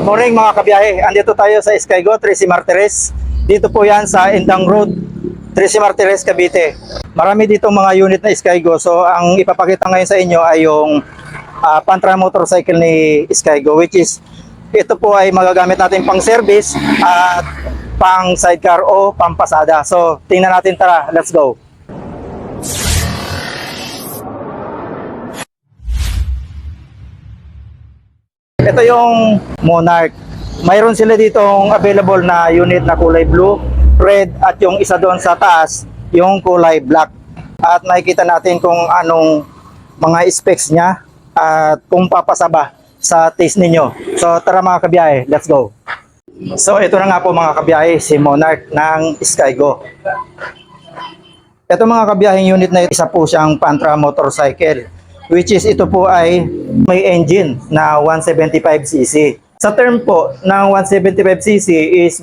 morning mga kabiyahe. Andito tayo sa Skygo, Tracy Martires. Dito po yan sa Indang Road, Tracy Martires, Cavite. Marami dito mga unit na Skygo. So ang ipapakita ngayon sa inyo ay yung Pantra motorcycle ni Skygo, which is ito po ay magagamit natin pang service at pang sidecar o pang pasada. So tingnan natin, tara, let's go. Ito yung Monarch. Mayroon sila ditong available na unit na kulay blue, red, at yung isa doon sa taas, yung kulay black. At makikita natin kung anong mga specs niya at kung papasaba sa taste ninyo. So tara mga kabiyahe, let's go. So ito na nga po mga kabiyahe, si Monarch ng Skygo. Ito mga kabiyaheng unit na isa po siyang Pantra motorcycle, which is ito po ay may engine na 175cc. Sa term po ng 175cc is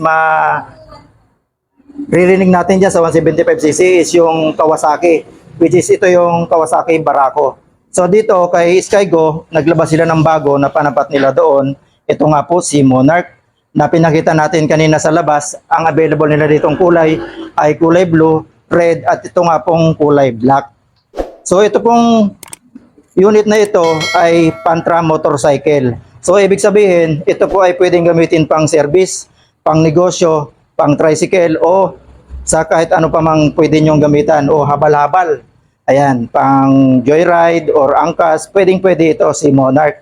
ririnig natin dyan sa 175cc is yung Kawasaki, which is ito yung Kawasaki Barako. So dito kay Skygo, naglabas sila ng bago na panapat nila doon. Ito nga po si Monarch na pinakita natin kanina sa labas. Ang available nila ditong kulay ay kulay blue, red, at ito nga pong kulay black. So ito pong unit na ito ay Pantra motorcycle. So ibig sabihin, ito po ay pwedeng gamitin pang service, pang negosyo, pang tricycle o sa kahit ano pa mang pwede nyong gamitan o habal-habal. Ayan, pang joyride or angkas, pwedeng-pwede ito si Monarch.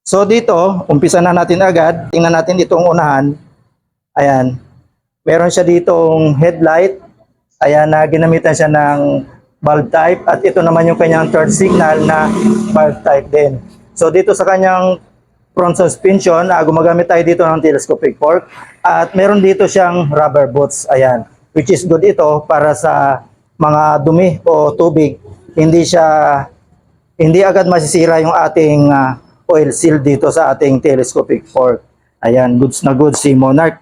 So dito, umpisa na natin agad. Tingnan natin itong unahan. Ayan, meron siya ditong headlight. Ayan, na ginamitan siya ng bulb type, at ito naman yung kanyang third signal na bulb type din. So dito sa kanyang front suspension, gumagamit tayo dito ng telescopic fork, at meron dito siyang rubber boots. Ayan, which is good ito para sa mga dumi o tubig. Hindi agad masisira yung ating oil seal dito sa ating telescopic fork. Ayan, goods na goods si Monarch.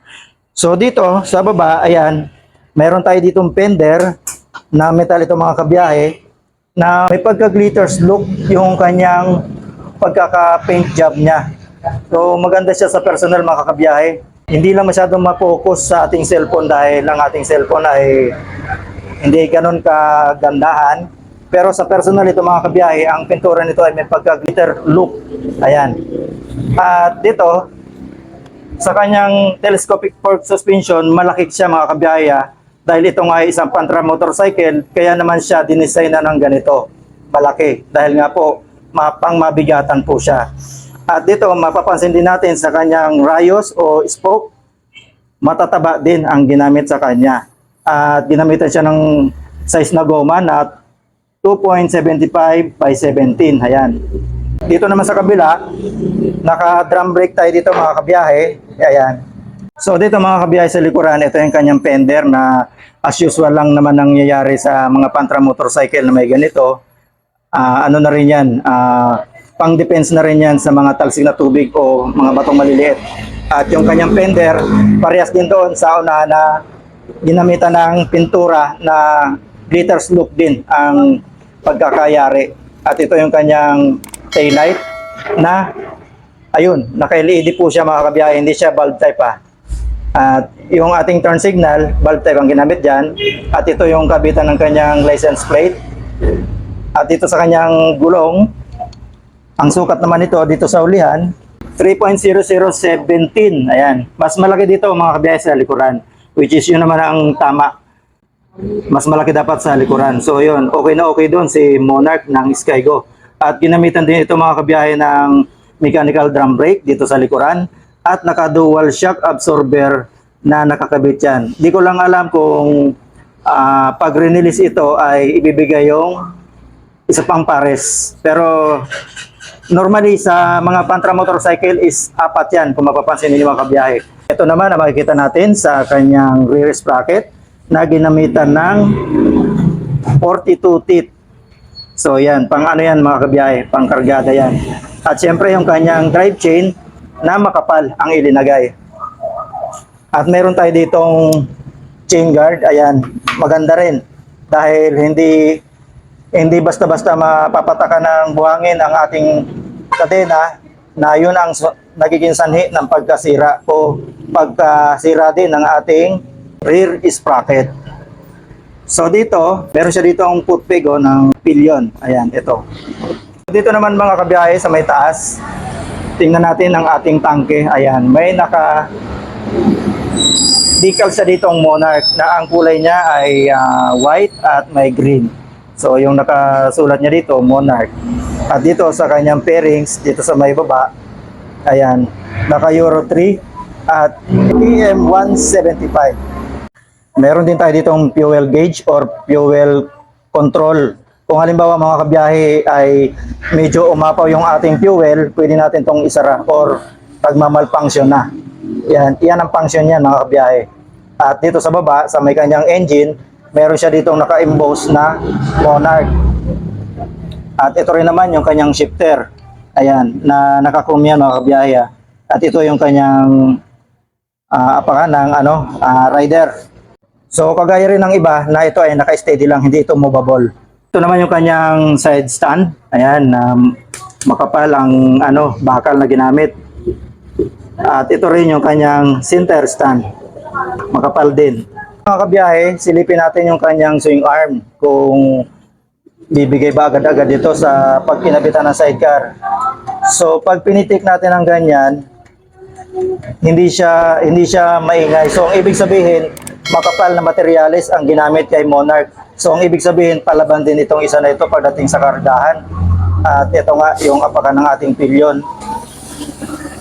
So dito sa baba, ayan, meron tayo ditong fender na metal ito mga kabiyahe, na may pagka-glitters look yung kanyang pagkaka-paint job niya. So maganda siya sa personal mga kabiyahe. Hindi lang masyadong ma-focus sa ating cellphone dahil ang ating cellphone ay hindi ganun kagandahan. Pero sa personal ito mga kabiyahe, ang pintura nito ay may pagka-glitter look. Ayan. At dito, sa kanyang telescopic fork suspension, malaki siya mga kabiyahe. Dahil ito nga ay isang Pantra motorcycle, kaya naman siya dinesign na ng ganito, malaki. Dahil nga po, pang mabigatan po siya. At dito, mapapansin din natin sa kanyang rayos o spoke, matataba din ang ginamit sa kanya. At ginamitan siya ng size na goma na 2.75 by 17. Ayan. Dito naman sa kabila, naka-drum brake tayo dito mga kabiyahe. Ayan. So dito mga kabiyahe sa likuran, ito yung kanyang fender na as usual lang naman nangyayari sa mga Pantra motorcycle na may ganito. Ano na rin yan, pang defense na rin yan sa mga talsik na tubig o mga batong maliliit. At yung kanyang fender, parehas din doon sa una na ginamitan ng pintura na glitters look din ang pagkakayari. At ito yung kanyang taillight na, ayun, naka-LED po siya mga kabiyahe, hindi siya bulb type At yung ating turn signal, bulb type ang ginamit dyan. At ito yung kabitan ng kanyang license plate. At dito sa kanyang gulong, ang sukat naman ito dito sa ulihan, 3.0017. Ayan. Mas malaki dito mga kabiyahe sa likuran, which is yun naman ang tama. Mas malaki dapat sa likuran. So yun, okay na okay doon si Monarch ng Skygo. At ginamitan din ito mga kabiyahe ng mechanical drum brake dito sa likuran. At naka-dual shock absorber na nakakabit yan. Di ko lang alam kung pag re-release ito ay ibibigay yung isa pang pares. Pero normally sa mga Pantra motorcycle is 4 yan kung mapapansin niyo mga kabiyahe. Ito naman na makikita natin sa kanyang rear sprocket na ginamitan ng 42 teeth. So yan, pang ano yan mga kabiyahe, pang kargada yan. At syempre yung kanyang drive chain na makapal ang ilinagay. At meron tayo ditong chain guard. Ayan, maganda rin dahil hindi basta-basta mapapatakan ng buhangin ang ating kadena na yun ang nagiging sanhi ng pagkasira o pagkasira din ng ating rear sprocket. So dito, meron siya dito ang foot peg ng pillion. Ayan, ito. Dito naman mga kabiyahe sa may taas, tingnan natin ang ating tangke. Ayan, may naka decal siya dito ang Monarch na ang kulay niya ay white at may green. So yung nakasulat niya dito, Monarch. At dito sa kanyang pairings, dito sa may baba, ayan, naka Euro 3 at EM 175. Meron din tayo ditong fuel gauge or fuel control. Kung halimbawa mga kabiyahe ay medyo umapaw yung ating fuel, pwede natin itong isara or nagmamalfunction na. Yan ang function niya mga kabiyahe. At dito sa baba, sa may kanyang engine, meron siya ditong naka-emboss na Monarch. At ito rin naman yung kanyang shifter. Ayan, na naka-chrome yan mga kabiyahe. At ito yung kanyang apakan ng rider. So kagaya rin ng iba na ito ay naka-steady lang, hindi ito movable. Ito naman yung kanyang side stand. Ayan, makapal ang bakal na ginamit. At ito rin yung kanyang center stand. Makapal din. Mga kabiyahe, silipin natin yung kanyang swing arm kung bibigay ba agad-agad dito sa pagkinabitan ng sidecar. So pag pinitik natin ng ganyan, hindi siya maingay. So ang ibig sabihin, makapal na materyales ang ginamit kay Monarch. So ang ibig sabihin, palaban din itong isa na ito pagdating sa kardahan. At ito nga yung apakan ng ating pillion.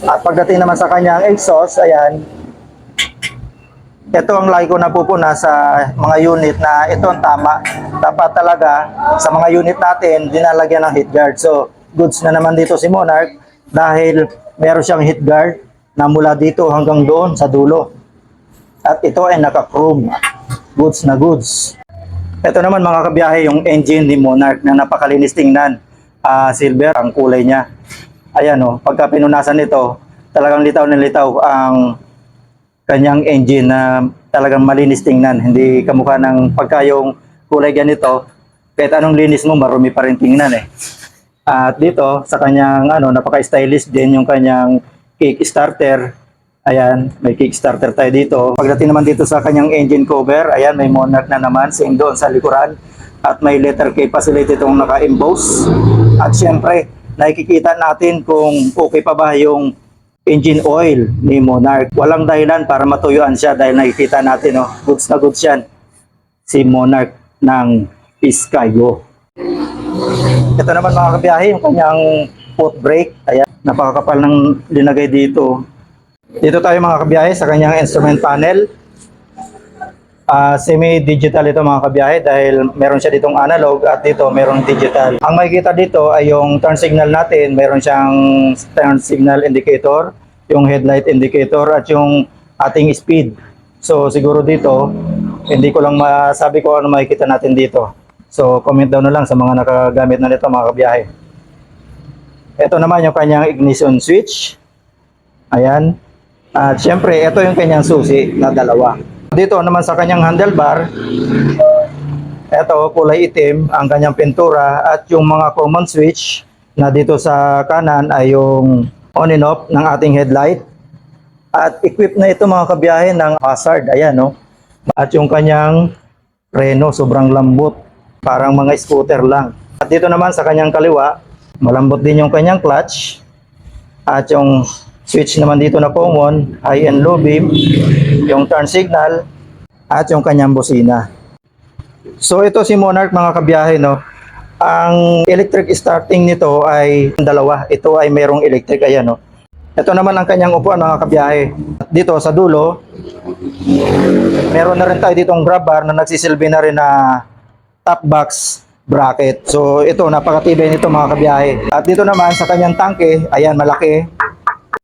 At pagdating naman sa kanyang exhaust, ayan, ito ang lagi ko napupuna sa mga unit na ito ang tama. Dapat talaga sa mga unit natin, dinalagyan ng heat guard. So goods na naman dito si Monarch dahil meron siyang heat guard na mula dito hanggang doon sa dulo. At ito ay naka-chrome. Goods na goods. Ito naman mga kabiyahe yung engine ni Monarch na napakalinis tingnan. Silver ang kulay niya. Ayan pagka pinunasan nito, talagang litaw na litaw ang kanyang engine na talagang malinis tingnan. Hindi kamukha ng pagka yung kulay ganito, kahit anong linis mo, marumi pa rin tingnan At dito sa kanyang napaka-stylish din yung kanyang kickstarter. Ayan, may kickstarter tayo dito. Pagdating naman dito sa kanyang engine cover, ayan, may Monarch na naman, same doon sa likuran. At may letter K facility itong naka-emboss. At syempre, nakikita natin kung okay pa ba yung engine oil ni Monarch. Walang dahilan para matuyuan siya dahil nakikita natin, goods na goods yan. Si Monarch ng Piscayo. Ito naman mga kabiyahe, yung kanyang foot brake. Ayan, napakakapal ng linagay dito. Dito tayo mga kabiyahe sa kanyang instrument panel. Semi-digital ito mga kabiyahe dahil meron siya ditong analog at dito meron digital. Ang makikita dito ay yung turn signal natin. Meron siyang turn signal indicator, yung headlight indicator at yung ating speed. So siguro dito, hindi ko lang masabi ko ano makikita natin dito. So comment down na lang sa mga nakagamit na nito mga kabiyahe. Ito naman yung kanyang ignition switch. Ayan. At syempre, ito yung kanyang susi na dalawa. Dito naman sa kanyang handlebar, ito kulay itim ang kanyang pintura at yung mga common switch na dito sa kanan ay yung on and off ng ating headlight. At equipped na ito mga kabiyahe ng hazard. Ayan At yung kanyang preno, sobrang lambot. Parang mga scooter lang. At dito naman sa kanyang kaliwa, malambot din yung kanyang clutch. At yung switch naman dito na common, high and low beam, yung turn signal, at yung kanyang busina. So ito si Monarch mga kabiyahe Ang electric starting nito ay dalawa. Ito ay merong electric, ayan Ito naman ang kanyang upuan mga kabiyahe. Dito sa dulo, meron na rin tayo ditong grab bar na nagsisilbi na rin na top box bracket. So ito, napakatibay nito mga kabiyahe. At dito naman sa kanyang tangke, ayan malaki.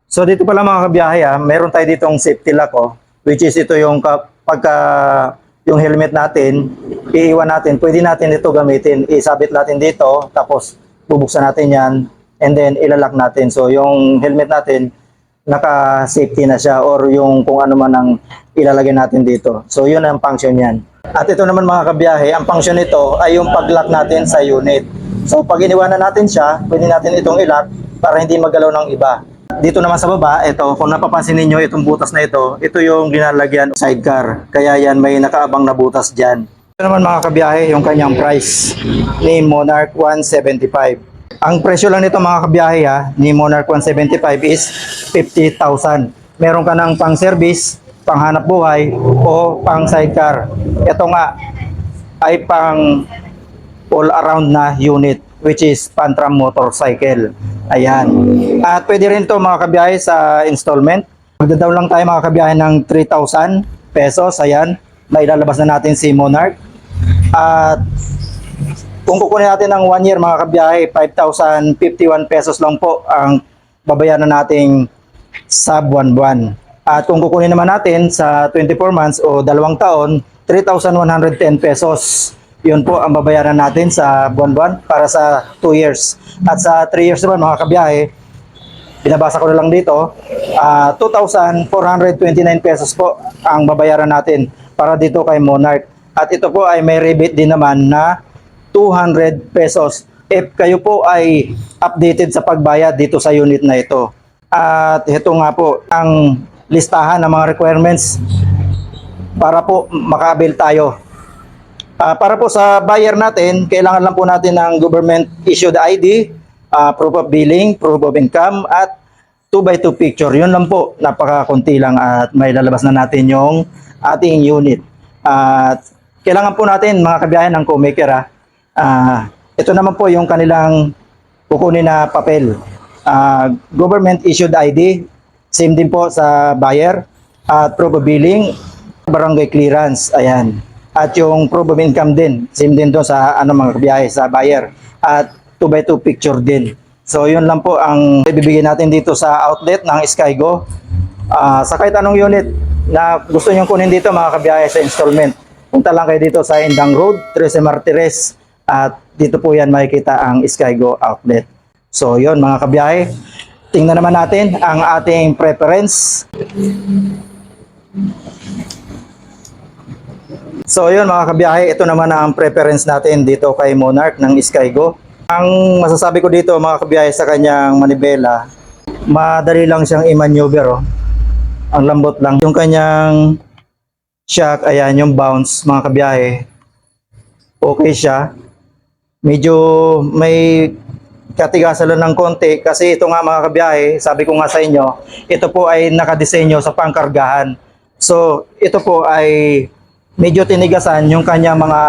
So dito pala mga kabiyahe meron tayo ditong safety lock which is ito yung pagka yung helmet natin, iiwan natin, pwede natin ito gamitin. Isabit natin dito, tapos bubuksan natin yan, and then ilalak natin. So yung helmet natin, naka-safety na siya or yung kung ano man ang ilalagay natin dito. So yun ang function yan. At ito naman mga kabiyahe, ang function nito ay yung pag-lock natin sa unit. So pag iniwanan natin siya, pwede natin itong i-lock para hindi magalaw ng iba. At dito naman sa baba, ito, kung napapansin niyo itong butas na ito yung ginalagyan sidecar. Kaya yan may nakaabang na butas dyan. Ito naman mga kabiyahe, yung kanyang price ni Monarch 175. Ang presyo lang nito mga kabiyahe ni Monarch 175 is 50,000. Meron ka ng pang service, pang hanap buhay o pang sidecar. Ito nga ay pang all around na unit, which is Pantram motorcycle. Ayan. At pwede rin to mga kabiyahe sa installment. Magda-down lang tayo mga kabiyahe ng 3,000 pesos. Ayan. Mailalabas na natin si Monarch. At kung kukunin natin ng 1 year mga kabiyahe, 5,051 pesos lang po ang babayaran nating sa buwan-buwan. At kung kukunin naman natin sa 24 months o 2 taon, 3,110 pesos. Yun po ang babayaran natin sa buwan-buwan para sa 2 years. At sa 3 years naman mga kabiyahe, binabasa ko na lang dito, 2,429 pesos po ang babayaran natin para dito kay Monarch. At ito po ay may rebate din naman na 200 pesos if kayo po ay updated sa pagbayad dito sa unit na ito. At ito nga po ang listahan ng mga requirements para po maka-avail tayo. Para po sa buyer natin, kailangan lang po natin ng government issued ID, proof of billing, proof of income, at 2x2 picture. Yun lang po, napakakunti lang at may lalabas na natin yung ating unit. At kailangan po natin mga kabiyahe ng co-maker. Ito naman po yung kanilang kukunin na papel. Government issued ID, same din po sa buyer, at proof of billing, barangay clearance, ayan. At yung proof of income din, same din doon sa mga kabiyahe, sa buyer. At 2x2 picture din. So yun lang po ang ibibigay natin dito sa outlet ng Skygo. Sa kahit anong unit na gusto nyo kunin dito mga kabiyahe sa installment, punta lang kayo dito sa Indang Road, 13 Martires. At dito po yan makikita ang Skygo outlet. So yun mga kabiyahe, tingnan naman natin ang ating preference. So yun mga kabiyahe, ito naman ang preference natin dito kay Monarch ng Skygo. Ang masasabi ko dito mga kabiyahe sa kanyang manibela, madali lang siyang i-maneuver. Ang lambot lang. Yung kanyang shock, ayan yung bounce mga kabiyahe, okay siya. Medyo may katigasan lang ng konti kasi ito nga mga kabiyahe, sabi ko nga sa inyo, ito po ay nakadisenyo sa pangkargahan. So ito po ay medyo tinigasan yung kanya mga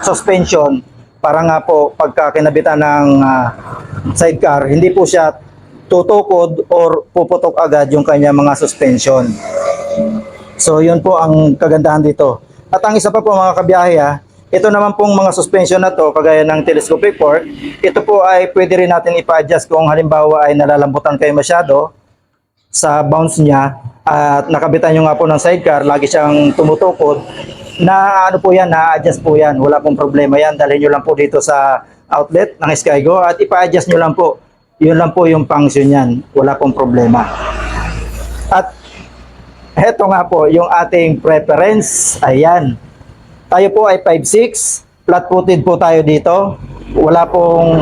suspension para nga po pagka kinabitan ng sidecar, hindi po siya tutukod or puputok agad yung kanya mga suspension. So yun po ang kagandahan dito. At ang isa pa po mga kabiyahe, ito naman pong mga suspension na to, kagaya ng telescopic fork, ito po ay pwede rin natin ipa-adjust kung halimbawa ay nalalambutan kayo masyado sa bounce niya at nakabitan nyo nga po ng sidecar, lagi siyang tumutukod, na ano po yan, na-adjust po yan, wala pong problema yan. Dalhin nyo lang po dito sa outlet ng Skygo at ipa-adjust nyo lang po. Yun lang po yung function yan, wala pong problema. At eto nga po yung ating preference, ayan. Tayo po ay 5'6", flat-footed po tayo dito. Wala pong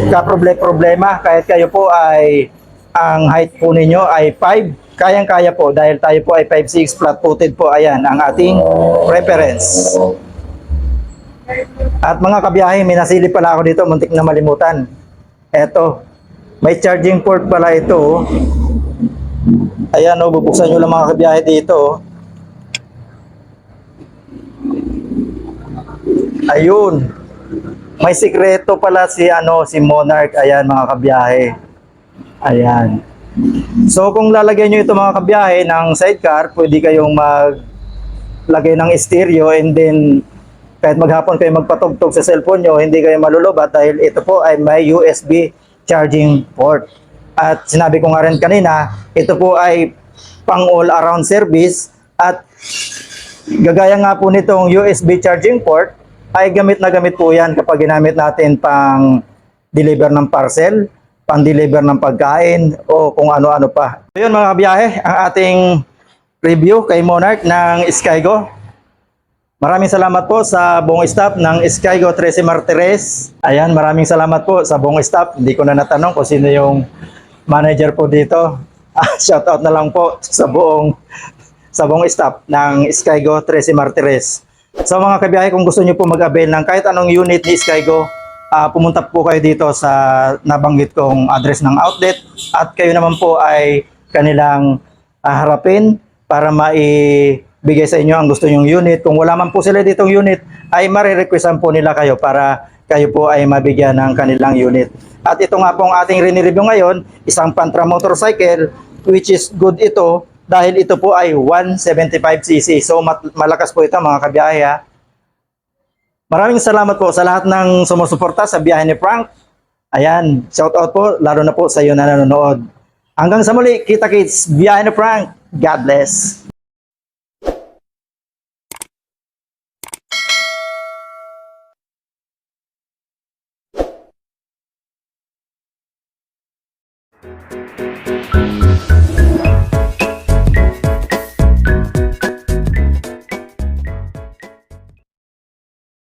kaproblema kahit kayo po ay ang height po ninyo ay 5, kayang-kaya po dahil tayo po ay 5'6", flat-footed po. Ayan ang ating preference. At mga kabiyahe, may nasilip pala ako dito, muntik na malimutan. Eto, may charging port pala ito. Ayan bubuksan nyo lang mga kabiyahe dito. Ayun. May sikreto pala si Monarch. Ayan mga kabiyahe. Ayan. So kung lalagyan nyo ito mga kabiyahe ng sidecar, pwede kayong maglagay ng stereo and then kahit maghapon kayo magpatugtog sa cellphone nyo, hindi kayo malulubat dahil ito po ay may USB charging port. At sinabi ko nga rin kanina, ito po ay pang all around service at gagaya nga po nitong USB charging port, ay gamit na gamit po yan kapag ginamit natin pang deliver ng parcel, pang deliver ng pagkain, o kung ano-ano pa. So yun mga kabiyahe, ang ating review kay Monarch ng Skygo. Maraming salamat po sa buong staff ng Skygo 13 Martires. Ayan, maraming salamat po sa buong staff. Hindi ko na natanong kung sino yung manager po dito. Shout out na lang po sa buong staff ng Skygo 13 Martires. So mga kabiyahe, kung gusto niyo po mag-avail ng kahit anong unit ni Skygo, pumunta po kayo dito sa nabanggit kong address ng outlet at kayo naman po ay kanilang harapin para maibigay sa inyo ang gusto nyong unit. Kung wala man po sila ditong unit, ay marirequestan po nila kayo para kayo po ay mabigyan ng kanilang unit. At ito nga pong ating rini-review ngayon, isang Pantra motorcycle, which is good ito dahil ito po ay 175cc. So malakas po ito mga kabiyahe ha. Maraming salamat po sa lahat ng sumusuporta sa biyahe ni Frank. Ayan, shout out po lalo na po sa iyo na nanonood. Hanggang sa muli, kita-kits, biyahe ni Frank. God bless.